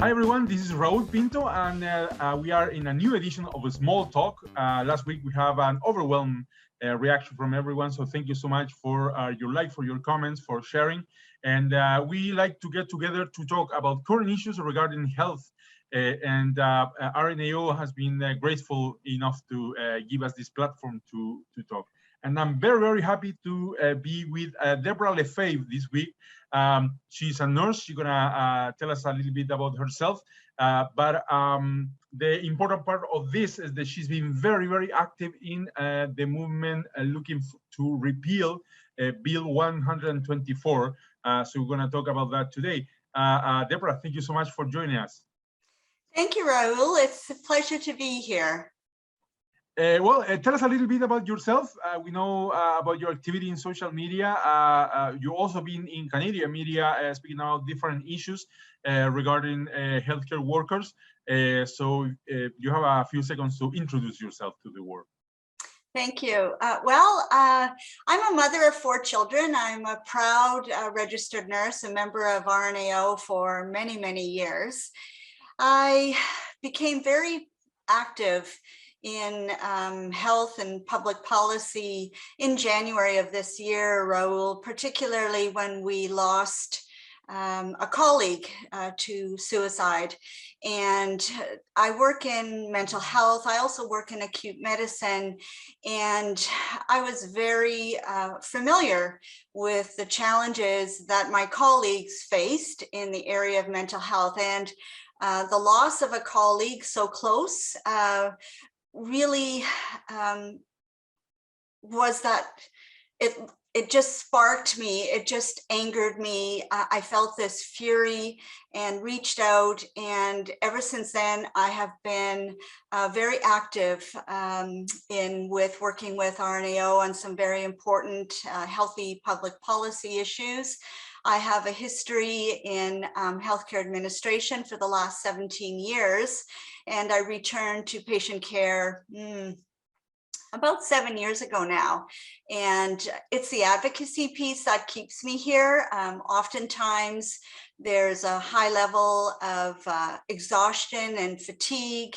Hi everyone, this is Raul Pinto, and we are in a new edition of a Small Talk. Last week we have an overwhelming reaction from everyone, so thank you so much for your like, for your comments, for sharing. And we like to get together to talk about current issues regarding health. RNAO has been grateful enough to give us this platform to talk. And I'm very, very happy to be with Debra Lefebvre this week. She's a nurse. She's gonna tell us a little bit about herself. But the important part of this is that she's been very, very active in the movement looking to repeal Bill 124. So we're gonna talk about that today. Debra, thank you so much for joining us. Thank you, Raul. It's a pleasure to be here. Tell us a little bit about yourself. We know about your activity in social media. You've also been in Canadian media speaking about different issues regarding healthcare workers. So you have a few seconds to introduce yourself to the world. Thank you. I'm a mother of 4 children. I'm a proud registered nurse, a member of RNAO for many, many years. I became very active in health and public policy in January of this year, Raul, particularly when we lost a colleague to suicide. And I work in mental health. I also work in acute medicine. And I was very familiar with the challenges that my colleagues faced in the area of mental health. And the loss of a colleague so close really was that it just sparked me. It just angered me. I felt this fury and reached out. And ever since then, I have been very active with working with RNAO on some very important healthy public policy issues. I have a history in healthcare administration for the last 17 years, and I returned to patient care about 7 years ago now. And it's the advocacy piece that keeps me here. Oftentimes there's a high level of exhaustion and fatigue,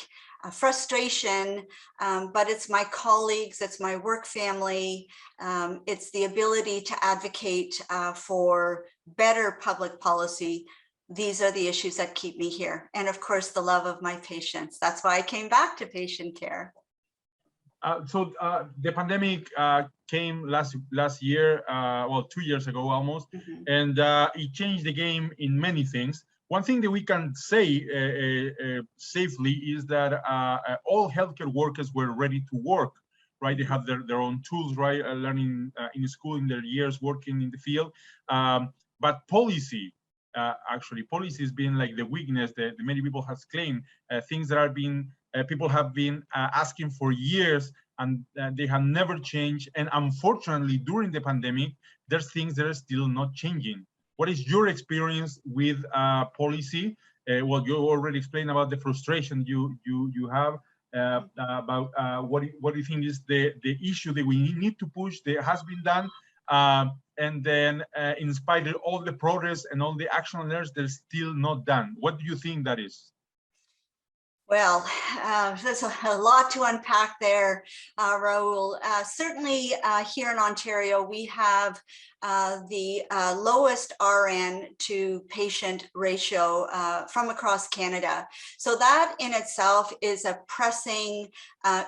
frustration, but it's my colleagues, it's my work family, it's the ability to advocate for better public policy. These are the issues that keep me here. And of course, the love of my patients. That's why I came back to patient care. So the pandemic came last year, 2 years ago almost, and it changed the game in many things. One thing that we can say safely is that all healthcare workers were ready to work, right? They have their own tools, right? Learning in school in their years, working in the field. But policy, policy has been like the weakness that many people have claimed, things that are being, people have been asking for years, and they have never changed. And unfortunately, during the pandemic, there's things that are still not changing. What is your experience with policy? Well, you already explained about the frustration you have about what do you think is the issue that we need to push that has been done, and then in spite of all the progress and all the action learned, they're still not done. What do you think that is? Well, there's a lot to unpack there, Raul. Certainly here in Ontario, we have the lowest RN to patient ratio from across Canada. So that in itself is a pressing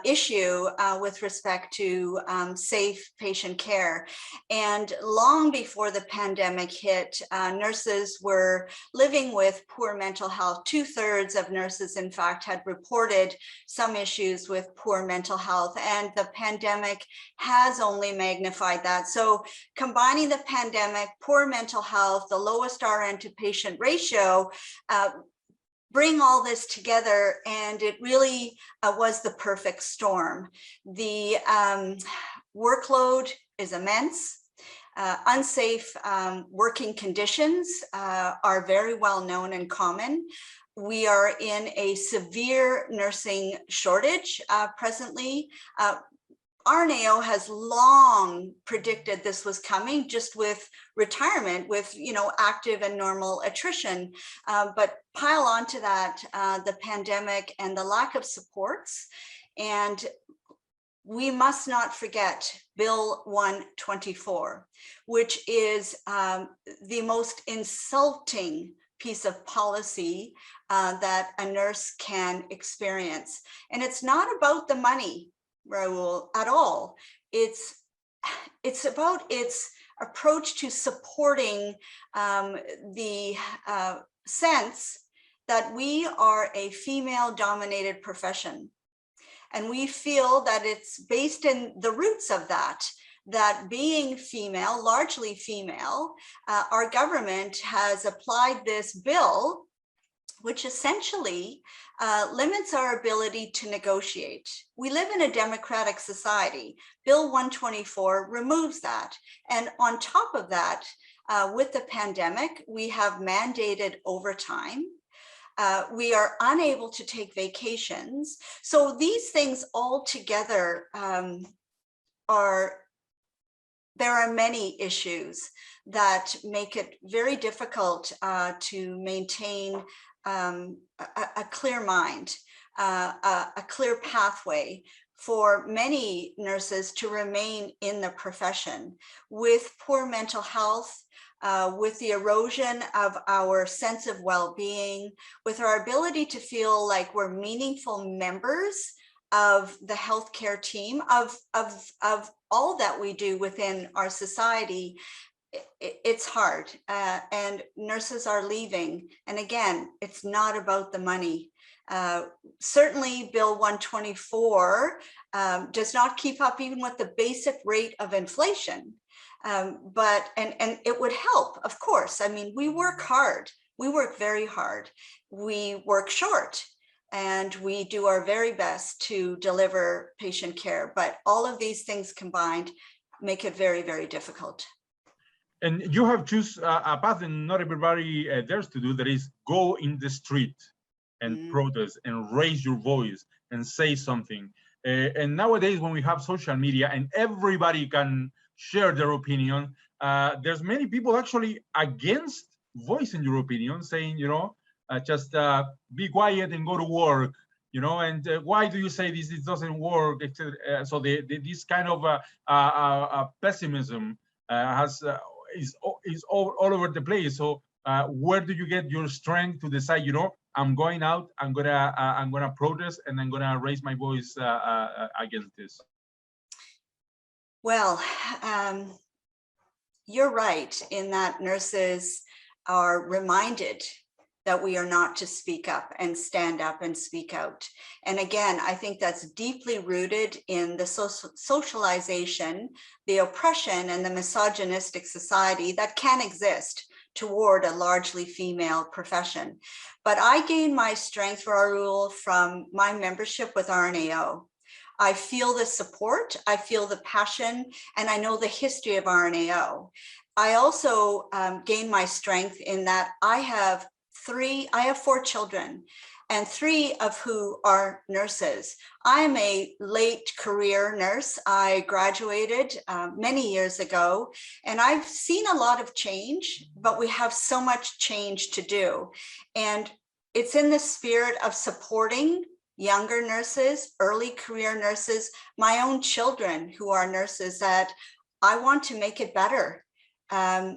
issue with respect to safe patient care. And long before the pandemic hit, nurses were living with poor mental health. 2/3 of nurses, in fact, had reported some issues with poor mental health, and the pandemic has only magnified that. So combining the pandemic, poor mental health, the lowest RN to patient ratio, bring all this together, and it really was the perfect storm. The workload is immense. Unsafe working conditions are very well known and common. We are in a severe nursing shortage presently. RNAO has long predicted this was coming, just with retirement, with active and normal attrition. But pile onto that the pandemic and the lack of supports, and we must not forget Bill 124, which is the most insulting piece of policy that a nurse can experience. And it's not about the money, Raul, at all. It's about its approach to supporting the sense that we are a female-dominated profession. And we feel that it's based in the roots of that being female, largely female, our government has applied this bill, which essentially limits our ability to negotiate. We live in a democratic society. Bill 124 removes that. And on top of that, with the pandemic, we have mandated overtime. We are unable to take vacations. So these things all together there are many issues that make it very difficult to maintain a clear mind, a clear pathway for many nurses to remain in the profession with poor mental health, with the erosion of our sense of well-being, with our ability to feel like we're meaningful members of the healthcare team, of all that we do within our society. It's hard, and nurses are leaving. And again, it's not about the money. Certainly Bill 124 does not keep up even with the basic rate of inflation. But it would help, of course. I mean, we work hard. We work very hard. We work short, and we do our very best to deliver patient care. But all of these things combined make it very, very difficult. And you have chosen a path that not everybody dares to do, that is go in the street and protest and raise your voice and say something. And nowadays, when we have social media and everybody can share their opinion, there's many people actually against voicing your opinion, saying, just be quiet and go to work, and why do you say this doesn't work, etc. So this kind of pessimism is all over the place. So where do you get your strength to decide, I'm going out, I'm gonna protest, and I'm gonna raise my voice against this? Well, you're right in that nurses are reminded that we are not to speak up and stand up and speak out. And again, I think that's deeply rooted in the socialization, the oppression, and the misogynistic society that can exist toward a largely female profession. But I gained my strength, Raul, from my membership with RNAO. I feel the support, I feel the passion, and I know the history of RNAO. I also gained my strength in that I have 4 children, and 3 of who are nurses. I am a late career nurse. I graduated many years ago, and I've seen a lot of change, but we have so much change to do. And it's in the spirit of supporting younger nurses, early career nurses, my own children who are nurses, that I want to make it better.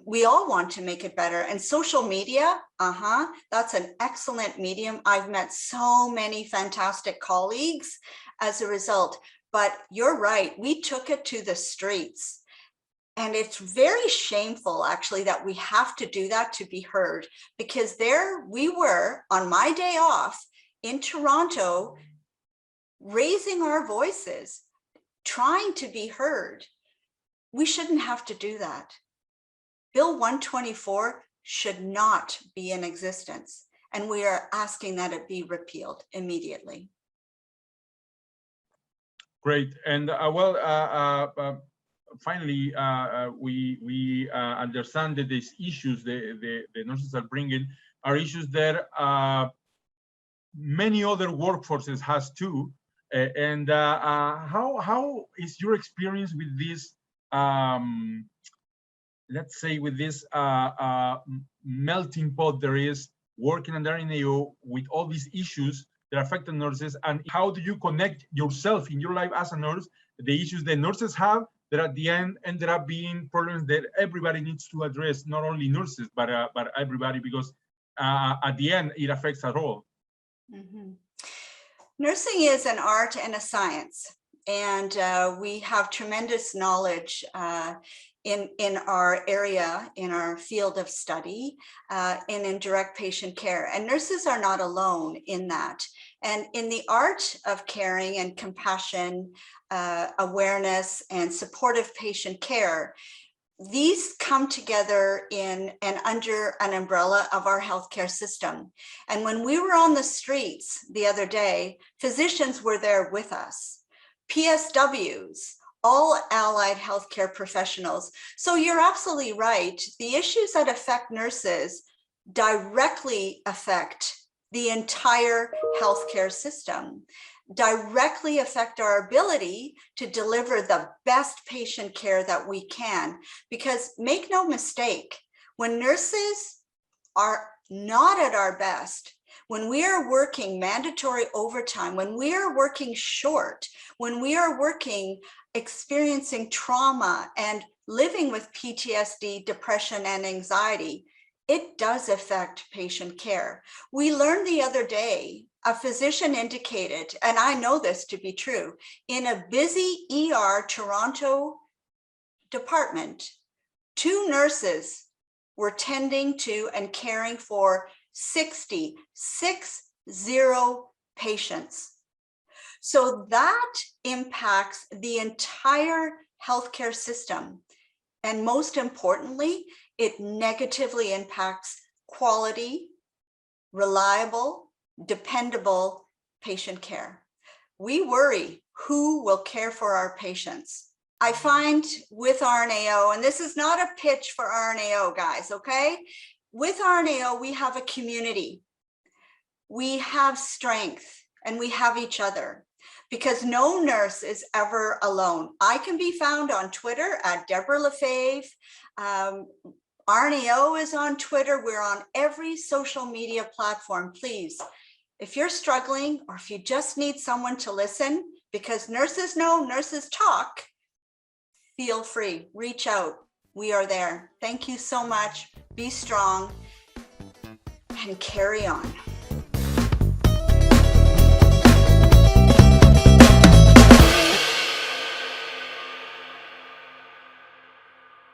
We all want to make it better. And social media, that's an excellent medium. I've met so many fantastic colleagues as a result. But you're right, we took it to the streets. And it's very shameful, actually, that we have to do that to be heard, because there we were on my day off in Toronto, raising our voices, trying to be heard. We shouldn't have to do that. Bill 124 should not be in existence, and we are asking that it be repealed immediately. Great. And finally, we understand that these issues the nurses are bringing are issues that many other workforces has too, How is your experience with this? Let's say with this melting pot there is working under RNAO with all these issues that affect the nurses, and how do you connect yourself in your life as a nurse, the issues the nurses have that at the end ended up being problems that everybody needs to address, not only nurses, but everybody, because at the end it affects us all. Mm-hmm. Nursing is an art and a science, and we have tremendous knowledge in our area, in our field of study, and in direct patient care. And nurses are not alone in that. And in the art of caring and compassion, awareness, and supportive patient care, these come together in and under an umbrella of our healthcare system. And when we were on the streets the other day, physicians were there with us, PSWs, all allied healthcare professionals. So you're absolutely right. The issues that affect nurses directly affect the entire healthcare system, directly affect our ability to deliver the best patient care that we can. Because make no mistake, when nurses are not at our best, when we are working mandatory overtime, when we are working short, when we are working experiencing trauma and living with PTSD, depression, and anxiety, it does affect patient care. We learned the other day, a physician indicated, and I know this to be true, in a busy ER Toronto department, 2 nurses were tending to and caring for 60 patients. So that impacts the entire healthcare system. And most importantly, it negatively impacts quality, reliable, dependable patient care. We worry who will care for our patients. I find with RNAO, and this is not a pitch for RNAO, guys, okay? With RNAO, we have a community. We have strength, and we have each other, because no nurse is ever alone. I can be found on Twitter at Debra Lefebvre. RNAO is on Twitter. We're on every social media platform. Please, if you're struggling, or if you just need someone to listen, because nurses know, nurses talk, feel free, reach out. We are there. Thank you so much. Be strong and carry on.